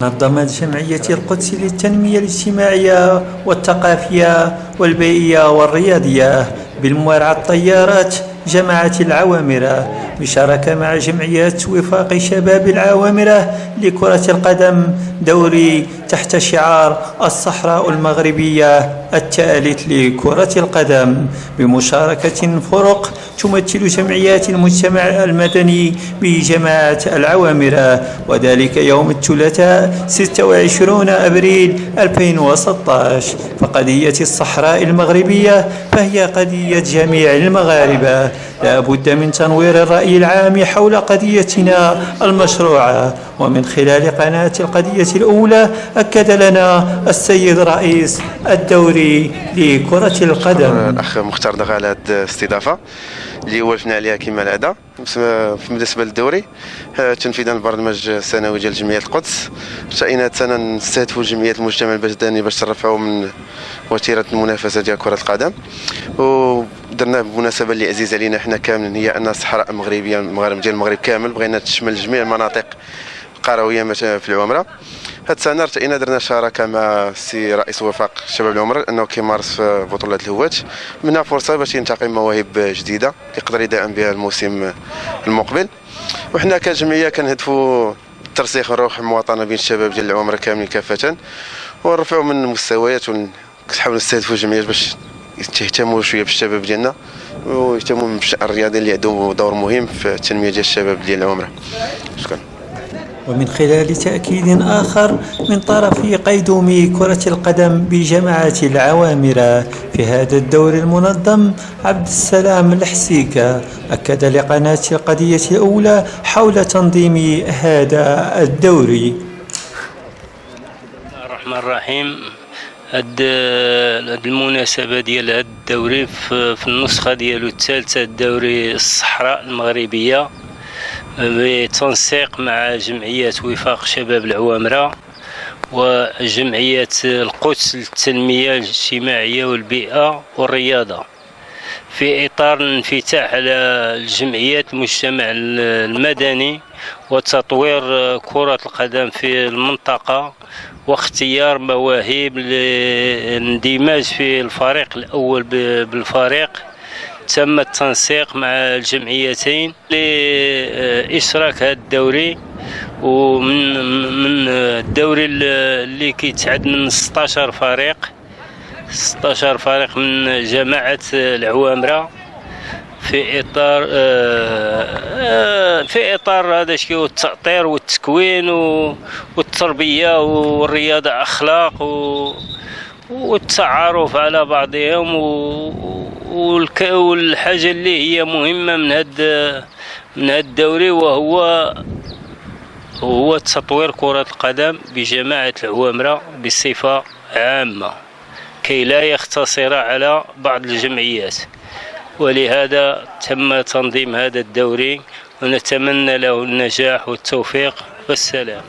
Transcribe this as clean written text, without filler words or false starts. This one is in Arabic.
نظمت جمعية القدس للتنمية الاجتماعية والثقافية والبيئية والرياضية بالموارعة الطيارات جماعة العوامرة بشراكة مع جمعية وفاق شباب العوامرة لكرة القدم دوري تحت شعار الصحراء المغربية الثالث لكرة القدم بمشاركة فرق تمثل جمعيات المجتمع المدني بجماعة العوامرة، وذلك يوم الثلاثاء 26 أبريل 2016. فقضية الصحراء المغربية فهي قضية جميع المغاربة، لا بد من تنوير الرأي العام حول قضيتنا المشروعة. ومن خلال قناة القضية الأولى أكد لنا السيد رئيس الدوري لكرة القدم الأخ مختار دغا على هذه الاستضافة اللي ولفنا عليها كما العادة. بالنسبة للدوري تنفيذا للبرنامج السنوي ديال جمعية القدس، رأينا السنة نستهدفوا جمعيات المجتمع المدني باش ترفعوا من وتيرة المنافسة ديال كرة القدم، ودرناه بمناسبة اللي عزيزة علينا حنا كاملين، هي أن الصحراء المغربية ديال المغرب كامل بغينا تشمل جميع المناطق القروية مثلا في العمرة. هاد السنة ارتئينا درنا شراكة مع السي رئيس وفاق شباب العمر انه كيمارس في بطولة الهواة، منها فرصة باش ينتقي مواهب جديدة يقدر يدعم بها الموسم المقبل. وحنا كجمعية كنهدفوا ترسيخ الروح المواطنة بين الشباب ديال العمر كاملين كافة، ونرفعوا من المستويات ونحاولوا نستهدفوا الجمعيات باش يهتموا شويه بالشباب ديالنا ويهتموا بالشأن الرياضي اللي عنده دور مهم في التنمية ديال الشباب ديال العمر. شكرا. ومن خلال تأكيد آخر من طرف قيدومي كرة القدم بجماعة العوامرة في هذا الدور المنظم عبد السلام الحسيكة، أكد لقناة القضية الأولى حول تنظيم هذا الدوري. الرحمن الرحيم. المناسبة ديال هذا الدوري في النسخة ديالو الثالثة، الدوري الصحراء المغربية بتنسيق مع جمعية وفاق شباب العوامرة وجمعية القدس للتنمية الاجتماعية والبيئة والرياضة، في إطار الانفتاح على الجمعيات المجتمع المدني وتطوير كرة القدم في المنطقة واختيار مواهب للاندماج في الفريق الأول بالفريق. تم التنسيق مع الجمعيتين لإشراك هذا الدوري، ومن الدوري اللي كيتعد من 16 فريق من جماعة العوامرة في إطار هذا الشيء، التأطير والتكوين والتربية والرياضة أخلاق والتعارف على بعضهم، والحاجة اللي هي مهمة من هذا الدوري وهو تطوير كرة القدم بجماعة العوامرة بصفة عامة كي لا يختصر على بعض الجمعيات. ولهذا تم تنظيم هذا الدوري، ونتمنى له النجاح والتوفيق والسلام.